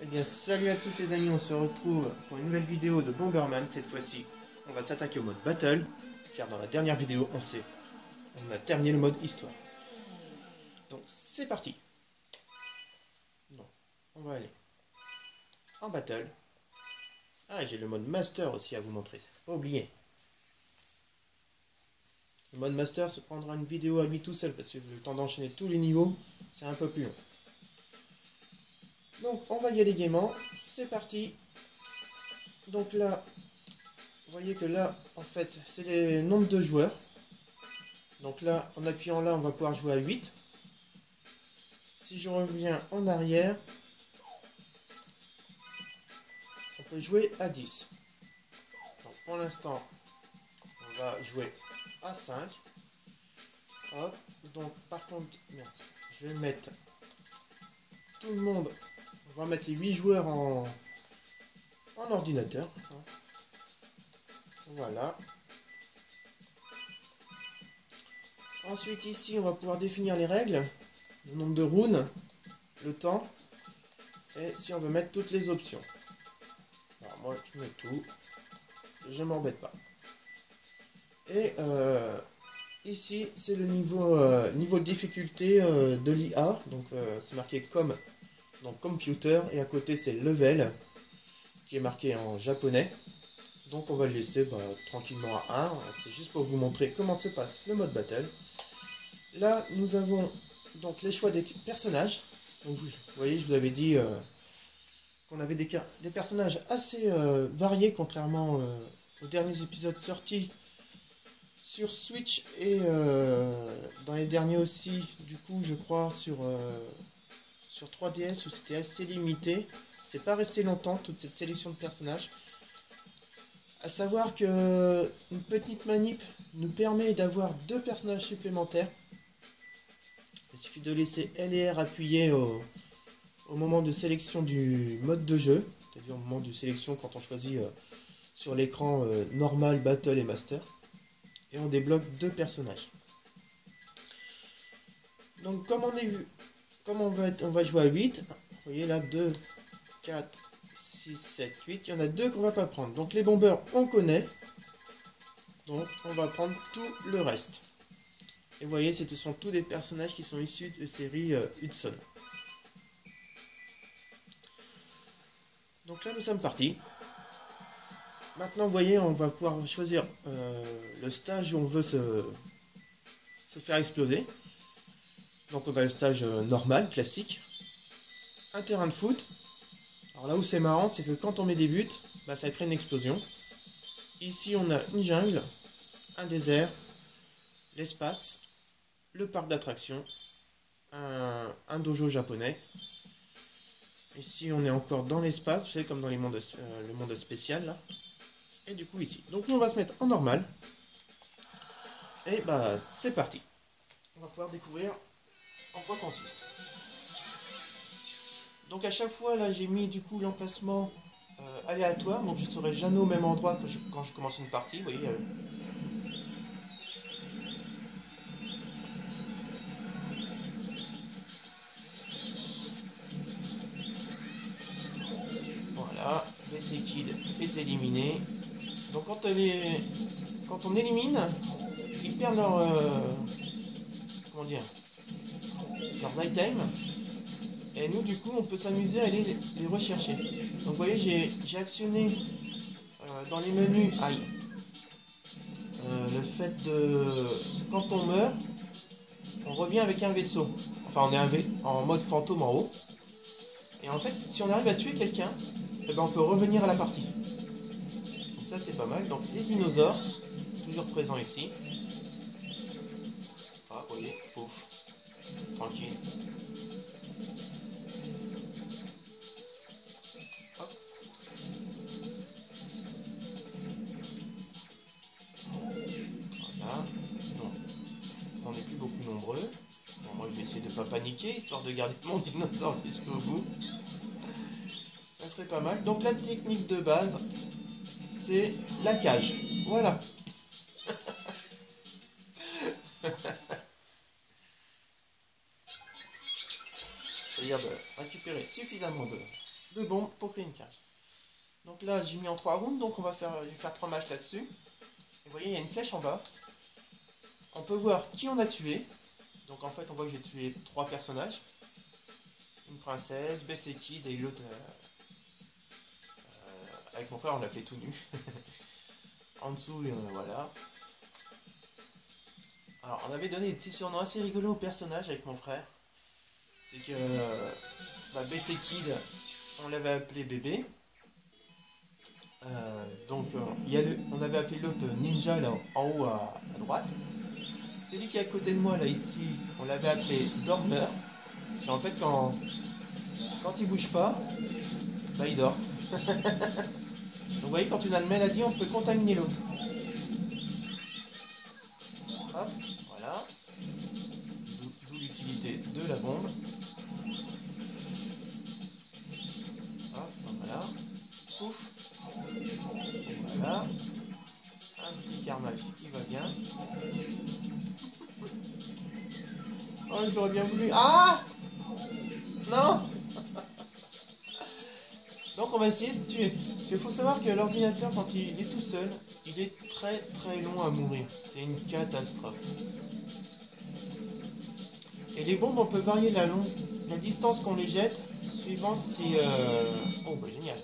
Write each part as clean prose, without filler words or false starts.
Eh bien salut à tous les amis, on se retrouve pour une nouvelle vidéo de Bomberman. Cette fois-ci on va s'attaquer au mode Battle, car dans la dernière vidéo on a terminé le mode Histoire. Donc c'est parti. Donc on va aller en Battle. Ah, j'ai le mode Master aussi à vous montrer, faut pas oublier. Le mode Master se prendra une vidéo à lui tout seul, parce que le temps d'enchaîner tous les niveaux, c'est un peu plus long. Donc on va y aller gaiement, c'est parti. Donc là, vous voyez que là, en fait, c'est les nombres de joueurs. Donc là, en appuyant là, on va pouvoir jouer à 8. Si je reviens en arrière, on peut jouer à 10. Donc pour l'instant, on va jouer à 5. Hop. Donc par contre, merde, je vais mettre tout le monde. On va mettre les 8 joueurs en ordinateur. Voilà. Ensuite ici, on va pouvoir définir les règles. Le nombre de runes, le temps. Et si on veut mettre toutes les options. Alors moi, je mets tout. Je m'embête pas. Et ici, c'est le niveau de difficulté de l'IA. Donc c'est marqué comme donc computer. Et à côté, c'est level qui est marqué en japonais. Donc on va le laisser tranquillement à 1. C'est juste pour vous montrer comment se passe le mode battle. Là, nous avons donc les choix des personnages. Donc, vous voyez, je vous avais dit qu'on avait des personnages assez variés, contrairement aux derniers épisodes sortis sur Switch et dans les derniers aussi, du coup, je crois, sur 3DS où c'était assez limité. C'est pas resté longtemps, toute cette sélection de personnages. À savoir que une petite manip nous permet d'avoir 2 personnages supplémentaires. Il suffit de laisser L et R appuyés au moment de sélection du mode de jeu, c'est-à-dire au moment de sélection quand on choisit sur l'écran normal, battle et master, et on débloque 2 personnages. Donc comme on va jouer à 8, vous voyez là 2, 4, 6, 7, 8, il y en a 2 qu'on va pas prendre. Donc les bombeurs on connaît, donc on va prendre tout le reste. Et vous voyez, ce sont tous des personnages qui sont issus de série Hudson. Donc là, nous sommes partis. Maintenant, vous voyez, on va pouvoir choisir le stage où on veut se faire exploser. Donc on a le stage normal, classique. Un terrain de foot. Alors là où c'est marrant, c'est que quand on met des buts, ça crée une explosion. Ici, on a une jungle, un désert, l'espace, le parc d'attractions, un dojo japonais. Ici, on est encore dans l'espace, vous savez, comme dans le monde spécial, là. Et du coup, ici. Donc, nous, on va se mettre en normal. Et c'est parti. On va pouvoir découvrir en quoi consiste. Donc, à chaque fois, là, j'ai mis, du coup, l'emplacement aléatoire. Donc, je ne serai jamais au même endroit que quand je commence une partie, vous voyez. Voilà, l'essai kid est éliminé. Donc quand on élimine, ils perdent comment dire, leurs items. Et nous du coup on peut s'amuser à aller les rechercher. Donc vous voyez j'ai actionné dans les menus le fait de quand on meurt, on revient avec un vaisseau. Enfin on est en mode fantôme en haut. Et en fait si on arrive à tuer quelqu'un, on peut revenir à la partie. Donc ça c'est pas mal. Donc les dinosaures, toujours présents ici. Ah vous voyez, pouf, tranquille. Hop. Voilà. Bon. On n'est plus beaucoup nombreux. Bon, moi je vais essayer de ne pas paniquer, histoire de garder mon dinosaure jusqu'au bout. Ça serait pas mal. Donc la technique de base, c'est la cage. Voilà. C'est-à-dire de récupérer suffisamment de bombes pour créer une cage. Donc là, j'ai mis en 3 rounds, donc je vais faire 3 matchs là-dessus. Et vous voyez, il y a une flèche en bas. On peut voir qui on a tué. Donc en fait, on voit que j'ai tué 3 personnages. Une princesse, BC Kid et l'autre... avec mon frère, on l'appelait tout nu. En dessous, voilà. Alors, on avait donné des petits surnoms assez rigolos aux personnages avec mon frère. C'est que BC Kid, on l'avait appelé bébé. Donc, on avait appelé l'autre Ninja là, en haut à droite. Celui qui est à côté de moi là, ici, on l'avait appelé Dormeur. Parce qu'en fait, quand il bouge pas, bah il dort. Donc, vous voyez, quand on a une maladie, on peut contaminer l'autre. Hop, voilà. D'où l'utilité de la bombe. Hop, voilà. Pouf. Voilà. Un petit karma qui va bien. Oh, j'aurais bien voulu. Ah! Non! Donc on va essayer de tuer. Parce qu'il faut savoir que l'ordinateur, quand il est tout seul, il est très très long à mourir. C'est une catastrophe. Et les bombes, on peut varier la distance qu'on les jette, suivant si... Oh, bah génial.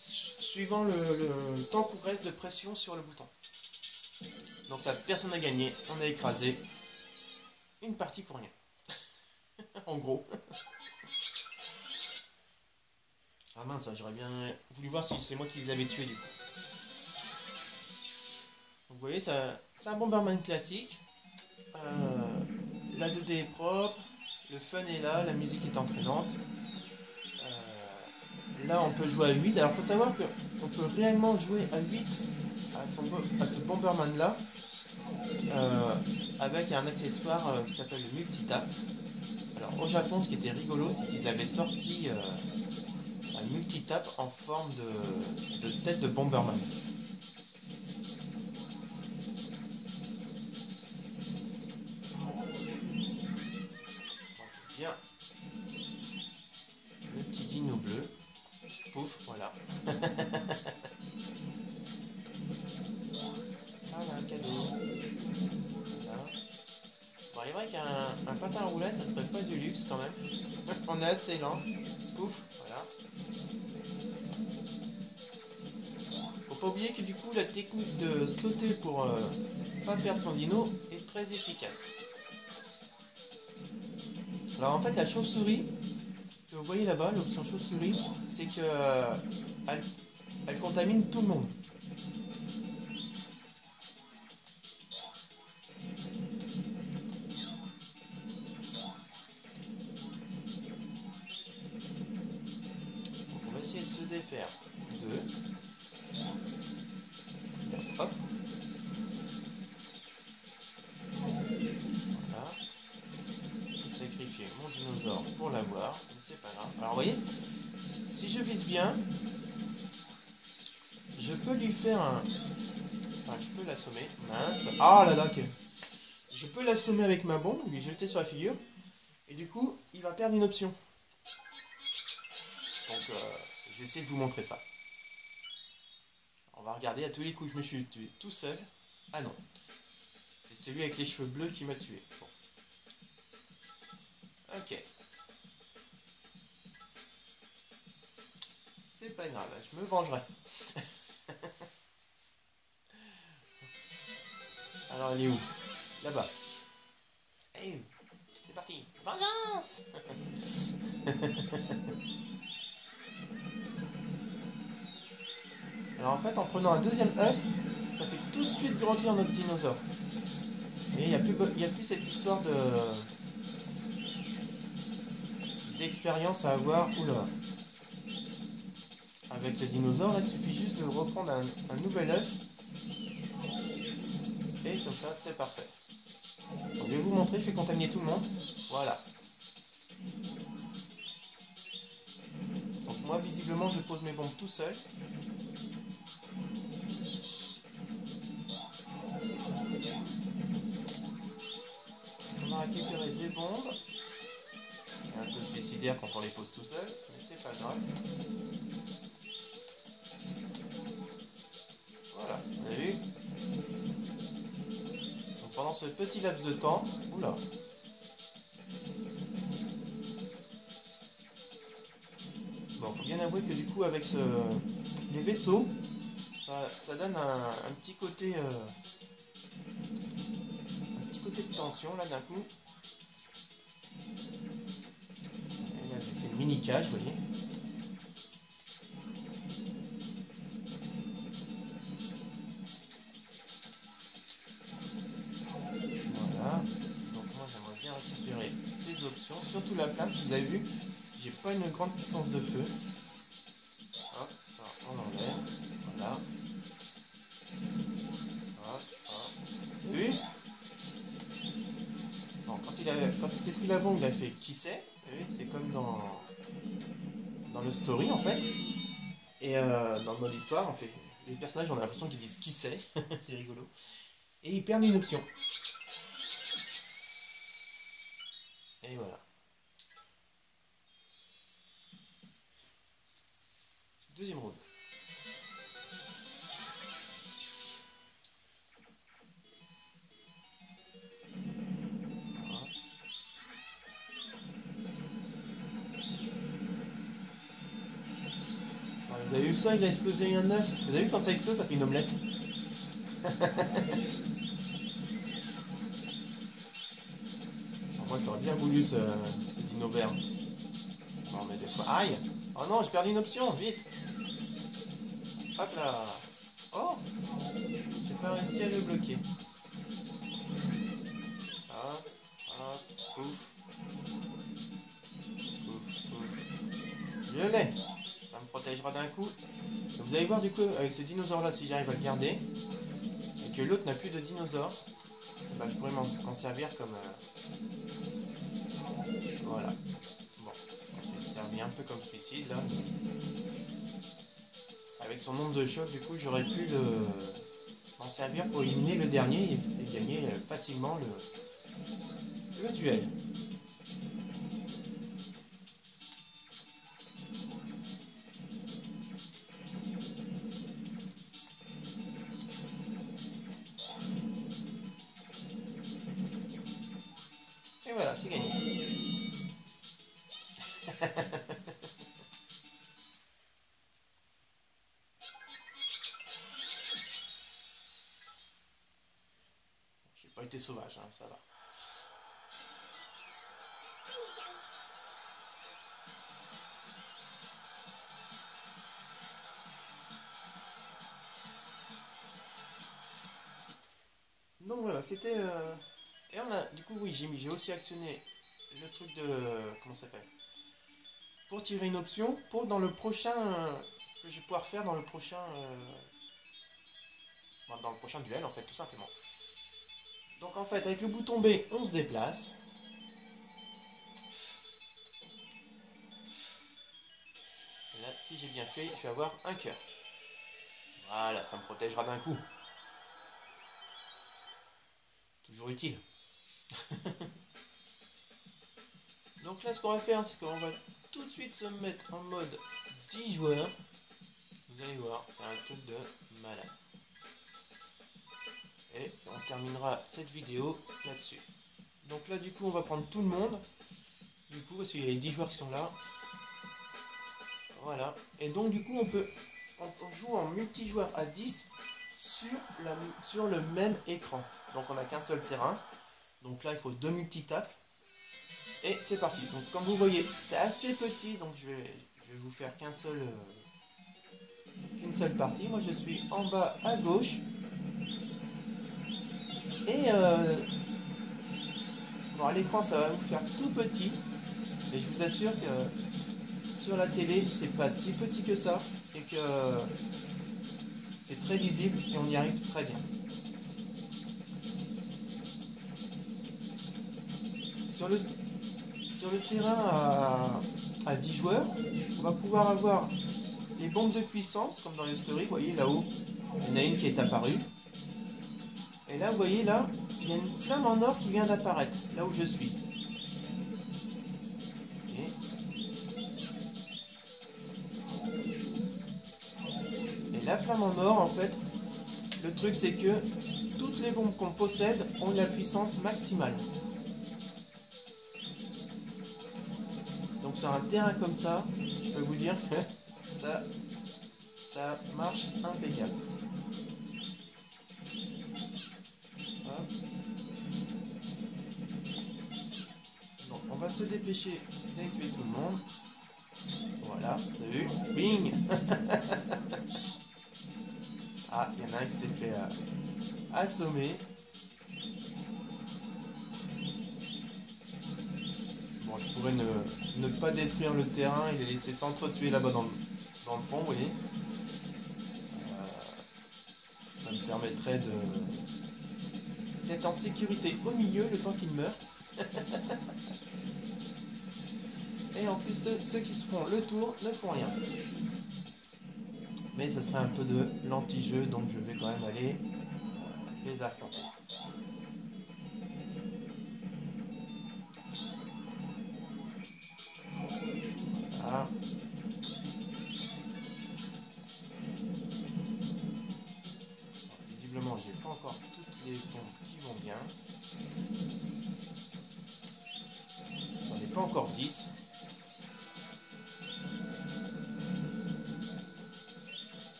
Suivant le temps qu'on reste de pression sur le bouton. Donc la personne a gagné, on a écrasé une partie pour rien. En gros. Ah mince, j'aurais bien voulu voir si c'est moi qui les avais tués du coup. Donc, vous voyez, c'est un Bomberman classique. La 2D est propre, le fun est là, la musique est entraînante. Là, on peut jouer à 8. Alors, il faut savoir qu'on peut réellement jouer à 8 à ce Bomberman là avec un accessoire qui s'appelle le multitap. Alors, au Japon, ce qui était rigolo, c'est qu'ils avaient sorti un multitap en forme de tête de Bomberman. Bien. Le petit dino bleu. Pouf, voilà. Voilà, cadeau. Voilà. Bon, il est vrai qu'un patin à roulettes, ça serait pas du luxe quand même. On est assez lent. Pouf, voilà. Faut pas oublier que du coup, la technique de sauter pour pas perdre son dino est très efficace. Alors en fait, la chauve-souris, que vous voyez là-bas, l'option chauve-souris, c'est que elle contamine tout le monde. Donc on va essayer de se défaire de... Hop. Voilà. J'ai sacrifié mon dinosaure pour l'avoir, mais c'est pas grave. Alors vous voyez, si je vise bien, je peux lui faire un... Enfin, je peux l'assommer. Mince. Ah là là, je peux l'assommer avec ma bombe, lui jeter sur la figure, et du coup, il va perdre une option. Donc, je vais essayer de vous montrer ça. On va regarder, à tous les coups, je me suis tué tout seul. Ah non. C'est celui avec les cheveux bleus qui m'a tué. Bon. Ok. C'est pas grave, je me vengerai. Alors, elle est où? Là-bas. Hey, c'est parti. Vengeance. Alors en fait, en prenant un deuxième œuf, ça fait tout de suite grandir notre dinosaure. Et il n'y a plus cette histoire d'expérience à avoir. Oula. Avec le dinosaure, là, il suffit juste de reprendre un nouvel œuf. Et comme ça, c'est parfait. Donc, je vais vous montrer, je vais contaminer tout le monde. Voilà. Donc moi, visiblement, je pose mes bombes tout seul. On a récupéré des bombes. Un peu suicidé. délétères quand on les pose tout seul, mais c'est pas grave. Voilà, vous avez vu? Donc pendant ce petit laps de temps, oula. Bon, faut bien avouer que du coup avec les vaisseaux, ça donne un petit côté de tension là d'un coup. Et là j'ai fait une mini cage, vous voyez. Voilà. Donc moi j'aimerais bien récupérer ces options, surtout la flamme. Si vous avez vu, j'ai pas une grande puissance de feu. Hop, ça on enlève. Voilà. Hop, hop. Vous avez vu? Bon, quand il s'est pris la bombe, il a fait qui c'est. C'est comme dans le story en fait. Et dans le mode histoire, en fait, les personnages ont l'impression qu'ils disent qui c'est. C'est rigolo. Et ils perdent une option. Et voilà. Deuxième round. Vous avez vu ça, il a explosé un œuf. Vous avez vu quand ça explose, ça fait une omelette. Alors moi j'aurais bien voulu ce dino vert. Non mais des fois... Aïe. Oh non, j'ai perdu une option, vite. Hop là. Oh, j'ai pas réussi à le bloquer. Hop, hop, pouf. Pouf, pouf. Je l'ai. Ça me protégera d'un coup. Vous allez voir du coup avec ce dinosaure là, si j'arrive à le garder, et que l'autre n'a plus de dinosaure, bah, je pourrais m'en servir comme... Voilà. Bon, je vais servir un peu comme suicide là. Avec son nombre de chocs, du coup, j'aurais pu m'en servir pour éliminer le dernier et gagner facilement le duel. Et voilà, c'est gagné. J'ai pas été sauvage, hein, ça va. Donc voilà, c'était... Et on a... Du coup, oui, j'ai aussi actionné le truc de... Comment ça s'appelle? Pour tirer une option, pour dans le prochain... que je vais pouvoir faire dans le prochain... dans le prochain duel, en fait, tout simplement. Donc en fait, avec le bouton B, on se déplace. Et là, si j'ai bien fait, je vais avoir un cœur. Voilà, ça me protégera d'un coup. Toujours utile. Donc là, ce qu'on va faire, c'est qu'on va tout de suite se mettre en mode 10 joueurs. Vous allez voir, c'est un truc de malade. Et on terminera cette vidéo là-dessus. Donc là, du coup, on va prendre tout le monde. Du coup, parce qu'il y a les 10 joueurs qui sont là. Voilà. Et donc, du coup, on joue en multijoueur à 10 sur le même écran. Donc, on n'a qu'un seul terrain. Donc là, il faut 2 multitapes. Et c'est parti. Donc, comme vous voyez, c'est assez petit. Donc, je vais vous faire qu'une seule partie. Moi, je suis en bas à gauche. Et bon, à l'écran, ça va vous faire tout petit. Et je vous assure que sur la télé, c'est pas si petit que ça. Et que c'est très lisible et on y arrive très bien. Sur le terrain à 10 joueurs, on va pouvoir avoir les bombes de puissance, comme dans le story. Vous voyez là-haut, il y en a une qui est apparue. Et là, vous voyez, là, il y a une flamme en or qui vient d'apparaître, là où je suis. flamme en or, en fait, le truc c'est que toutes les bombes qu'on possède ont la puissance maximale. Donc sur un terrain comme ça, je peux vous dire que ça marche impeccable. Hop. Donc on va se dépêcher d'évacuer tout le monde. Voilà, vous avez vu? Bing. Ah, il y en a un qui s'est fait assommer. Bon, je pourrais ne pas détruire le terrain et les laisser s'entretuer là-bas dans le fond, vous voyez. Ça me permettrait d'être en sécurité au milieu le temps qu'ils meurent. Et en plus, ceux qui se font le tour ne font rien. Mais ce serait un peu de l'anti-jeu, donc je vais quand même aller les affronter. Voilà. Visiblement, j'ai pas encore toutes les bombes qui vont bien. J'en ai pas encore 10.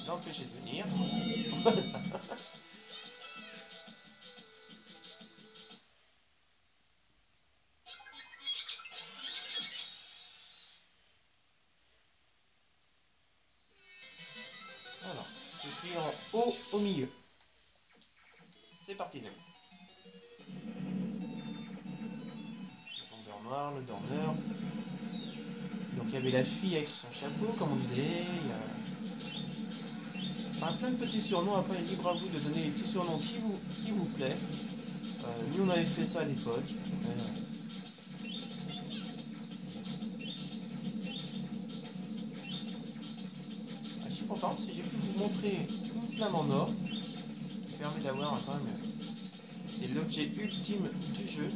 D'empêcher de venir. Alors, je suis en haut au milieu. C'est parti les amis. Le tombeur noir, le dormeur. Donc il y avait la fille avec son chapeau, comme on disait. Enfin, plein de petits surnoms, après libre à vous de donner les petits surnoms qui vous plaît. Nous on avait fait ça à l'époque. Je suis content parce que j'ai pu vous montrer une flamme en or qui permet d'avoir quand même, c'est l'objet ultime du jeu.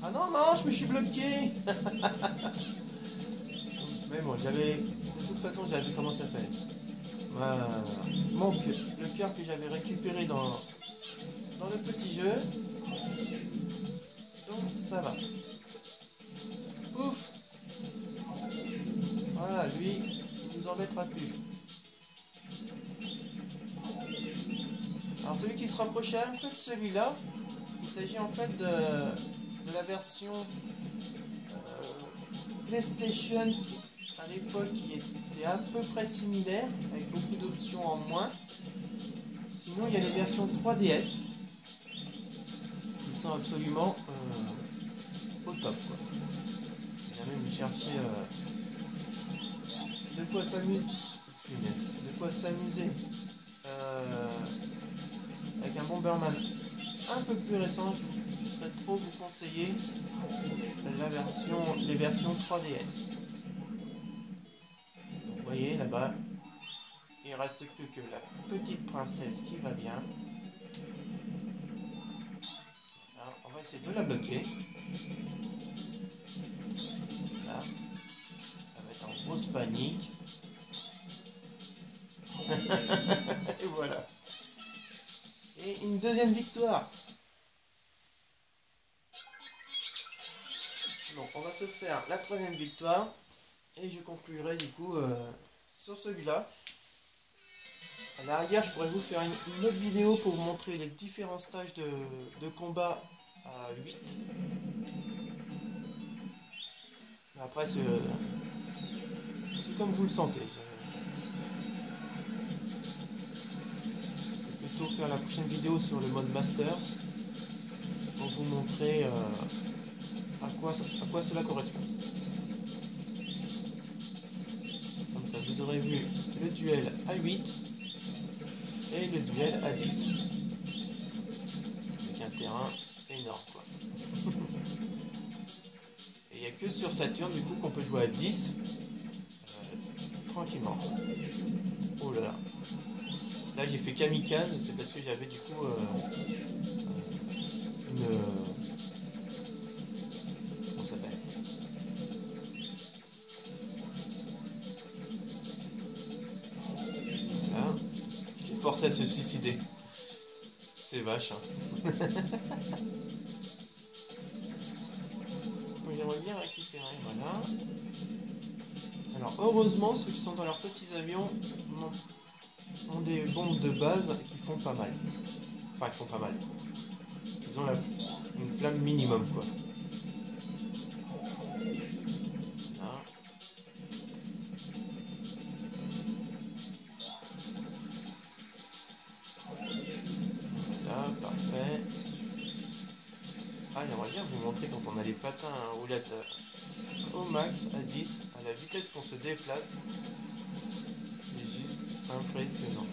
Ah non, non, je me suis bloqué. Mais bon, de toute façon, j'avais vu comment ça s'appelle. Le cœur que j'avais récupéré dans le petit jeu. Donc, ça va. Pouf. Voilà, lui, il nous embêtera plus. Alors, celui qui se rapprochait un peu de celui-là, il s'agit en fait de la version PlayStation à l'époque qui était à peu près similaire, avec beaucoup d'options en moins. Sinon, il y a les versions 3DS qui sont absolument au top, quoi. Il y a même cherché de quoi s'amuser. De quoi s'amuser avec un Bomberman un peu plus récent. Je serais trop vous conseiller les versions 3DS. Donc, vous voyez là-bas, il reste plus que la petite princesse qui va bien. Alors, on va essayer de la bloquer. Là, ça va être en grosse panique. Et voilà. Et une deuxième victoire. Donc on va se faire la troisième victoire. Et je conclurai du coup sur celui-là. À l'arrière, je pourrais vous faire une autre vidéo pour vous montrer les différents stages de combat à 8. Mais après, c'est comme vous le sentez. Je vais plutôt faire la prochaine vidéo sur le mode master pour vous montrer à quoi cela correspond. Comme ça, vous aurez vu le duel à 8 et le duel à 10. Avec un terrain énorme, quoi. Et il n'y a que sur Saturn, du coup, qu'on peut jouer à 10 tranquillement. Oh là là. Là j'ai fait kamikaze, c'est parce que j'avais du coup une... comment ça s'appelle? Voilà. J'ai forcé à se suicider. C'est vache, hein. Donc j'aimerais bien récupérer, voilà. Alors heureusement, ceux qui sont dans leurs petits avions ont des bombes de base qui font pas mal. Enfin, qui font pas mal. Ils ont une flamme minimum, quoi. Voilà. Voilà, parfait. Ah, j'aimerais bien vous montrer quand on a les patins à roulettes au max à 10, à la vitesse qu'on se déplace. C'est juste impressionnant.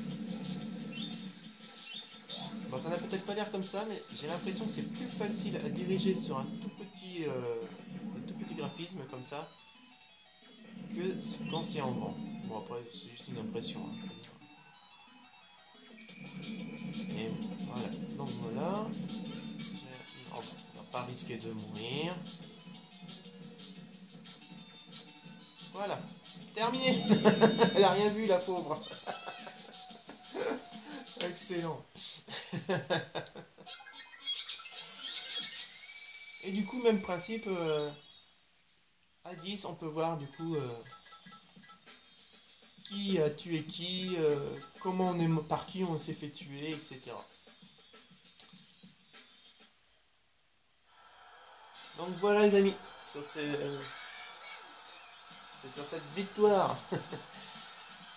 Bon, ça n'a peut-être pas l'air comme ça, mais j'ai l'impression que c'est plus facile à diriger sur un tout petit graphisme comme ça que quand c'est en grand. Bon, après, c'est juste une impression. Hein, et voilà, donc voilà. On va pas risquer de mourir. Voilà, terminé. Elle a rien vu, la pauvre. Excellent. Et du coup, même principe, à 10, on peut voir du coup qui a tué qui, comment on est, par qui on s'est fait tuer, etc. Donc voilà les amis, sur sur cette victoire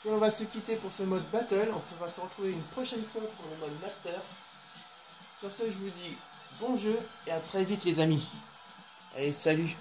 on va se quitter pour ce mode battle. On va se retrouver une prochaine fois pour le mode master. Sur ce, je vous dis bon jeu et à très vite les amis. Allez, salut!